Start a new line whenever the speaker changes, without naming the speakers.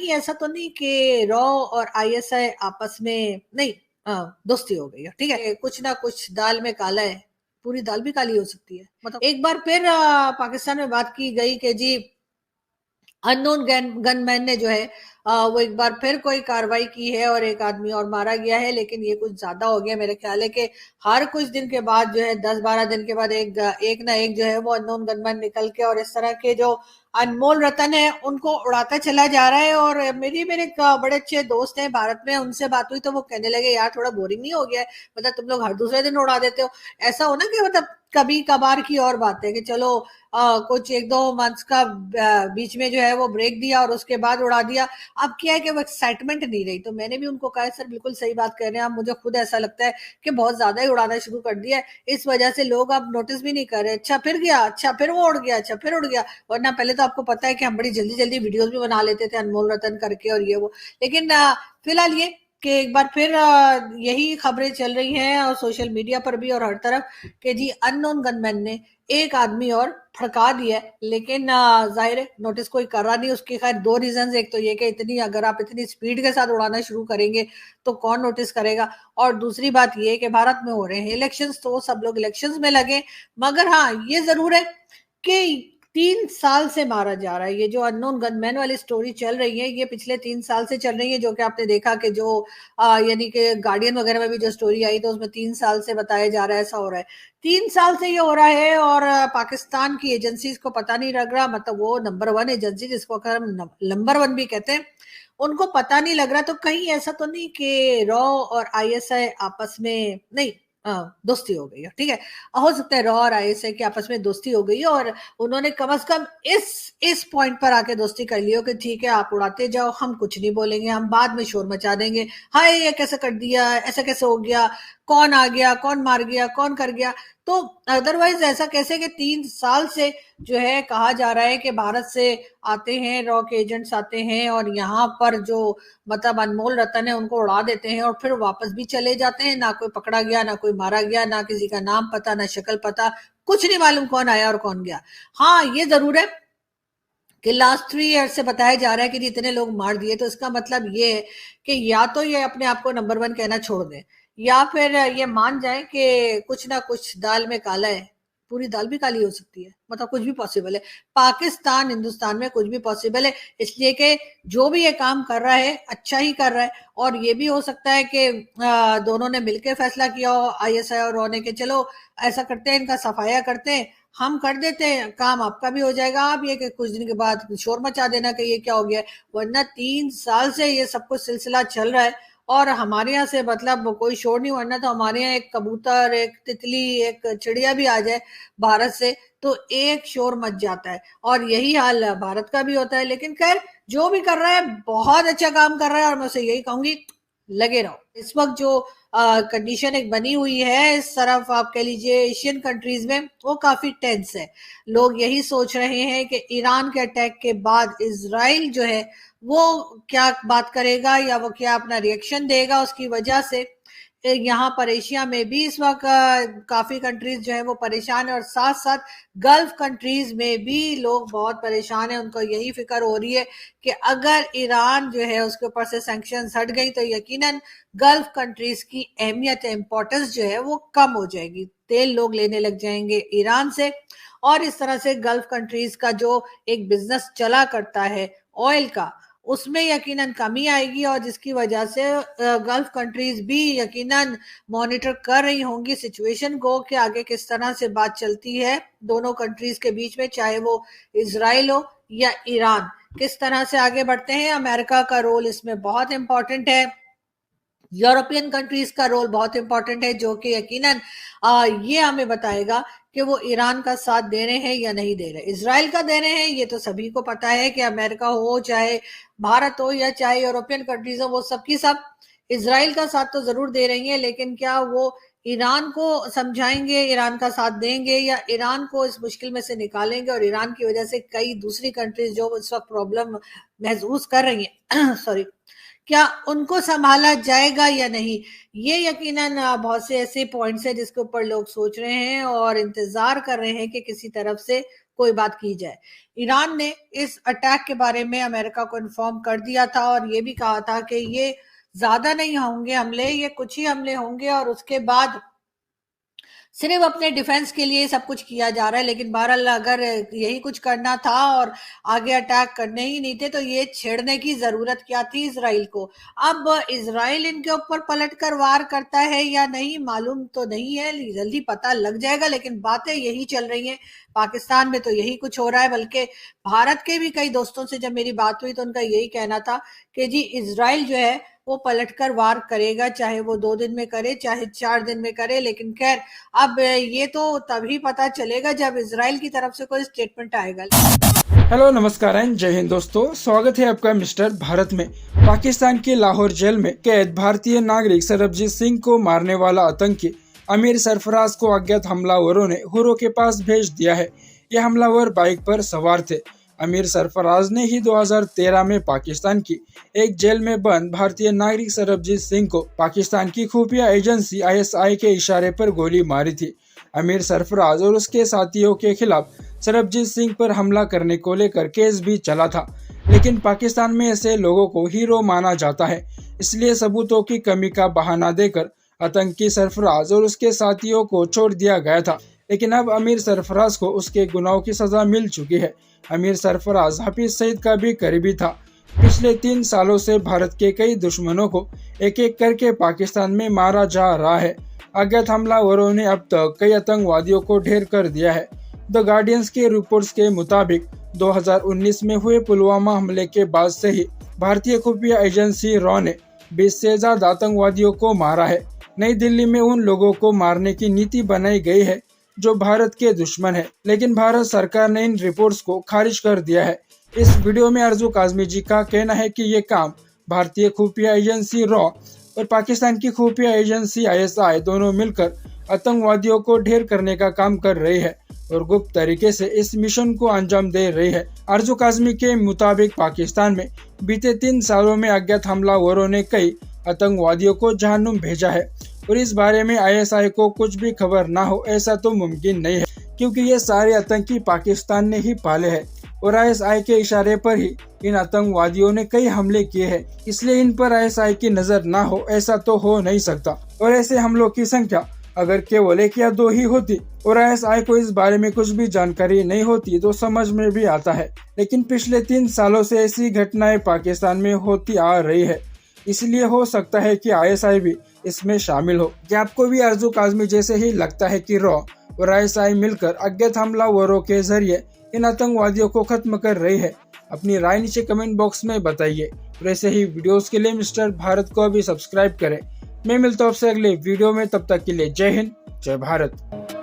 कहीं ऐसा तो नहीं कि रॉ और आईएसआई आपस में नहीं, दोस्ती हो गई है, ठीक है, कुछ ना कुछ दाल में काला है, पूरी दाल भी काली हो सकती है। मतलब एक बार फिर पाकिस्तान में बात की गई कि जी अननोन गनमैन ने जो है वो एक बार फिर कोई कार्रवाई की है और एक आदमी और मारा गया है, लेकिन ये कुछ ज्यादा हो गया। मेरे ख्याल है कि हर कुछ दिन के बाद जो है 10-12 दिन के बाद एक ना एक जो है वो अननोन गनमैन निकल के और इस तरह के जो अनमोल रतन है उनको उड़ाता चला जा रहा है। और मेरे एक बड़े अच्छे दोस्त हैं भारत में, उनसे बात हुई तो वो कहने लगे यार थोड़ा बोरिंग नहीं हो गया है, मतलब तुम लोग हर दूसरे दिन उड़ा देते हो। ऐसा हो ना कि मतलब कभी कभार की और बात है कि चलो कुछ 1-2 मंथ्स का बीच में जो है वो ब्रेक दिया और उसके बाद उड़ा दिया। अब क्या है कि वो एक्साइटमेंट नहीं रही। तो मैंने भी उनको कहा सर बिल्कुल सही बात कह रहे हैं आप, मुझे खुद ऐसा लगता है कि बहुत ज्यादा ही उड़ाना शुरू कर दिया है, इस वजह से लोग अब नोटिस भी नहीं कर रहे। अच्छा फिर गया, अच्छा फिर वो उड़ गया, अच्छा फिर उड़ गया। वरना पहले तो आपको पता है कि हम बड़ी जल्दी जल्दी वीडियोस भी बना लेते थे अनमोल रतन करके और ये वो। लेकिन फिलहाल ये कि एक बार फिर यही खबरें चल रही हैं और सोशल मीडिया पर भी और हर तरफ कि जी अननोन गनमैन ने एक आदमी और भड़का दिया है। लेकिन जाहिर है नोटिस कोई कर रहा नहीं। उसके खैर 2 रीजन, एक तो ये कि इतनी अगर आप इतनी स्पीड के साथ उड़ाना शुरू करेंगे तो कौन नोटिस करेगा, और दूसरी बात ये कि भारत में हो रहे हैं इलेक्शंस तो सब लोग इलेक्शंस में लगे। मगर हाँ ये जरूर है कि 3 साल से मारा जा रहा है। ये जो अननोन गनमैन वाली स्टोरी चल रही है ये पिछले 3 साल से चल रही है, जो कि आपने देखा कि जो यानी कि गार्डियन वगैरह में भी जो स्टोरी आई तो उसमें 3 साल से बताया जा रहा है ऐसा हो रहा है। 3 साल से ये हो रहा है और पाकिस्तान की एजेंसीज को पता नहीं लग रहा, मतलब वो नंबर 1 एजेंसी जिसको हम नंबर 1 भी कहते हैं उनको पता नहीं लग रहा। तो कहीं ऐसा तो नहीं कि रॉ और आईएसआई आपस में नहीं, दोस्ती हो गई है, ठीक है। हो सकता है रॉ और आईएसआई की आपस में दोस्ती हो गई है और उन्होंने कम से कम इस पॉइंट पर आके दोस्ती कर ली हो कि ठीक है आप उड़ाते जाओ, हम कुछ नहीं बोलेंगे, हम बाद में शोर मचा देंगे, हाय ये कैसे कर दिया, ऐसा कैसे हो गया, कौन आ गया, कौन मार गया, कौन कर गया। तो अदरवाइज ऐसा कैसे कि 3 साल से जो है कहा जा रहा है कि भारत से आते हैं रॉ के एजेंट्स आते हैं और यहाँ पर जो मतलब अनमोल रतन है उनको उड़ा देते हैं और फिर वापस भी चले जाते हैं। ना कोई पकड़ा गया, ना कोई मारा गया, ना किसी का नाम पता, ना शक्ल पता, कुछ नहीं मालूम कौन आया और कौन गया। हाँ ये जरूर है कि लास्ट 3 ईयर से बताया जा रहा है कि इतने लोग मार दिए। तो इसका मतलब ये है कि या तो ये अपने आप को नंबर 1 कहना छोड़ दें या फिर ये मान जाए कि कुछ ना कुछ दाल में काला है, पूरी दाल भी काली हो सकती है, मतलब कुछ भी पॉसिबल है। पाकिस्तान हिंदुस्तान में कुछ भी पॉसिबल है, इसलिए कि जो भी ये काम कर रहा है अच्छा ही कर रहा है। और ये भी हो सकता है कि दोनों ने मिलकर फैसला किया हो आईएसआई और रॉ ने कि चलो ऐसा करते हैं, इनका सफाया करते हैं, हम कर देते हैं काम, आपका भी हो जाएगा। आप ये कि कुछ दिन के बाद शोर मचा देना कि ये क्या हो गया। वरना 3 साल से ये सब कुछ सिलसिला चल रहा है और हमारे यहाँ से मतलब कोई शोर नहीं। वरना तो हमारे यहाँ एक कबूतर, एक तितली, एक चिड़िया भी आ जाए भारत से तो एक शोर मच जाता है और यही हाल भारत का भी होता है। लेकिन खैर जो भी कर रहा है बहुत अच्छा काम कर रहा है और मैं उसे यही कहूंगी लगे रहो। इस वक्त जो कंडीशन एक बनी हुई है इस तरफ आप कह लीजिए एशियन कंट्रीज में वो काफी टेंस है। लोग यही सोच रहे हैं कि ईरान के अटैक के बाद इजराइल जो है वो क्या बात करेगा या वो क्या अपना रिएक्शन देगा। उसकी वजह से यहाँ पर एशिया में भी इस वक्त काफी कंट्रीज जो है वो परेशान है और साथ साथ गल्फ कंट्रीज में भी लोग बहुत परेशान है। उनको यही फिक्र हो रही है कि अगर ईरान जो है उसके ऊपर से सैंक्शन हट गई तो यकीनन गल्फ कंट्रीज की अहमियत इंपॉर्टेंस जो है वो कम हो जाएगी, तेल लोग लेने लग जाएंगे ईरान से और इस तरह से गल्फ कंट्रीज का जो एक बिजनेस चला करता है ऑयल का उसमें यकीनन कमी आएगी और जिसकी वजह से गल्फ कंट्रीज भी यकीनन मॉनिटर कर रही होंगी सिचुएशन को कि आगे किस तरह से बात चलती है दोनों कंट्रीज के बीच में, चाहे वो इजराइल हो या ईरान, किस तरह से आगे बढ़ते हैं। अमेरिका का रोल इसमें बहुत इंपॉर्टेंट है, यूरोपियन कंट्रीज का रोल बहुत इंपॉर्टेंट है जो कि यकीनन ये हमें बताएगा कि वो ईरान का साथ दे रहे हैं या नहीं दे रहे। इजराइल का दे रहे हैं ये तो सभी को पता है कि अमेरिका हो चाहे भारत हो या चाहे यूरोपियन कंट्रीज हो वो सबकी सब इजराइल का साथ तो जरूर दे रही है। लेकिन क्या वो ईरान को समझाएंगे, ईरान का साथ देंगे या ईरान को इस मुश्किल में से निकालेंगे और ईरान की वजह से कई दूसरी कंट्रीज जो इस वक्त प्रॉब्लम महसूस कर रही हैं सॉरी, क्या उनको संभाला जाएगा या नहीं। ये यकीनन बहुत से ऐसे पॉइंट्स है जिसके ऊपर लोग सोच रहे हैं और इंतजार कर रहे हैं कि किसी तरफ से कोई बात की जाए। ईरान ने इस अटैक के बारे में अमेरिका को इन्फॉर्म कर दिया था और ये भी कहा था कि ये ज्यादा नहीं होंगे हमले, ये कुछ ही हमले होंगे और उसके बाद सिर्फ अपने डिफेंस के लिए सब कुछ किया जा रहा है। लेकिन बहरहाल अगर यही कुछ करना था और आगे अटैक करने ही नहीं थे तो ये छेड़ने की जरूरत क्या थी इसराइल को। अब इसराइल इनके ऊपर पलटकर वार करता है या नहीं मालूम तो नहीं है, जल्दी पता लग जाएगा। लेकिन बातें यही चल रही हैं, पाकिस्तान में तो यही कुछ हो रहा है। बल्कि भारत के भी कई दोस्तों से जब मेरी बात हुई तो उनका यही कहना था कि जी इसराइल जो है वो पलटकर वार करेगा, चाहे वो 2 दिन में करे चाहे 4 दिन में करे। लेकिन खैर अब ये तो तभी पता चलेगा जब इजराइल की तरफ से कोई स्टेटमेंट आएगा।
हेलो नमस्कार एंड जय हिंद दोस्तों, स्वागत है आपका मिस्टर भारत में। पाकिस्तान के लाहौर जेल में कैद भारतीय नागरिक सरबजीत सिंह को मारने वाला आतंकी अमीर सरफराज को अज्ञात हमलावरों ने हुर्रों के पास भेज दिया है। ये हमलावर बाइक पर सवार थे। अमीर सरफराज ने ही 2013 में पाकिस्तान की एक जेल में बंद भारतीय नागरिक सरबजीत सिंह को पाकिस्तान की खुफिया एजेंसी ISI के इशारे पर गोली मारी थी। अमीर सरफराज और उसके साथियों के खिलाफ सरबजीत सिंह पर हमला करने को लेकर केस भी चला था, लेकिन पाकिस्तान में ऐसे लोगों को हीरो माना जाता है, इसलिए सबूतों की कमी का बहाना देकर आतंकी सरफराज और उसके साथियों को छोड़ दिया गया था। लेकिन अब अमीर सरफराज को उसके गुनाहों की सजा मिल चुकी है। अमीर सरफराज हाफिज सईद का भी करीबी था। पिछले 3 सालों से भारत के कई दुश्मनों को एक एक करके पाकिस्तान में मारा जा रहा है। अज्ञात हमलावरों ने अब तक कई आतंकवादियों को ढेर कर दिया है। द गार्डियंस के रिपोर्ट्स के मुताबिक 2019 में हुए पुलवामा हमले के बाद से ही भारतीय खुफिया एजेंसी रॉ ने 20 से ज्यादा आतंकवादियों को मारा है। नई दिल्ली में उन लोगों को मारने की नीति बनाई गई है जो भारत के दुश्मन है, लेकिन भारत सरकार ने इन रिपोर्ट्स को खारिज कर दिया है। इस वीडियो में अर्जू काजमी जी का कहना है कि ये काम भारतीय खुफिया एजेंसी रॉ और पाकिस्तान की खुफिया एजेंसी ISI दोनों मिलकर आतंकवादियों को ढेर करने का काम कर रही है और गुप्त तरीके से इस मिशन को अंजाम दे रही है। अर्जू काजमी के मुताबिक पाकिस्तान में बीते 3 सालों में अज्ञात हमलावरों ने कई आतंकवादियों को जहन्नुम भेजा है और इस बारे में ISI को कुछ भी खबर ना हो ऐसा तो मुमकिन नहीं है, क्योंकि ये सारे आतंकी पाकिस्तान ने ही पाले हैं और ISI के इशारे पर ही इन आतंकवादियों ने कई हमले किए हैं। इसलिए इन पर ISI की नजर ना हो ऐसा तो हो नहीं सकता। और ऐसे हमलों की संख्या अगर केवल 1 या 2 ही होती और ISI को इस बारे में कुछ भी जानकारी नहीं होती तो समझ में भी आता है, लेकिन पिछले 3 सालों से ऐसी घटनाएं पाकिस्तान में होती आ रही है, इसलिए हो सकता है कि ISI भी इसमें शामिल हो। क्या आपको भी अर्जू काजमी जैसे ही लगता है कि रॉ और ISI मिलकर अज्ञात हमलावरों के जरिए इन आतंकवादियों को खत्म कर रही है? अपनी राय नीचे कमेंट बॉक्स में बताइए और ऐसे ही वीडियोस के लिए मिस्टर भारत को अभी सब्सक्राइब करें। मैं मिलता हूं आपसे अगले वीडियो में, तब तक के लिए जय हिंद जय भारत।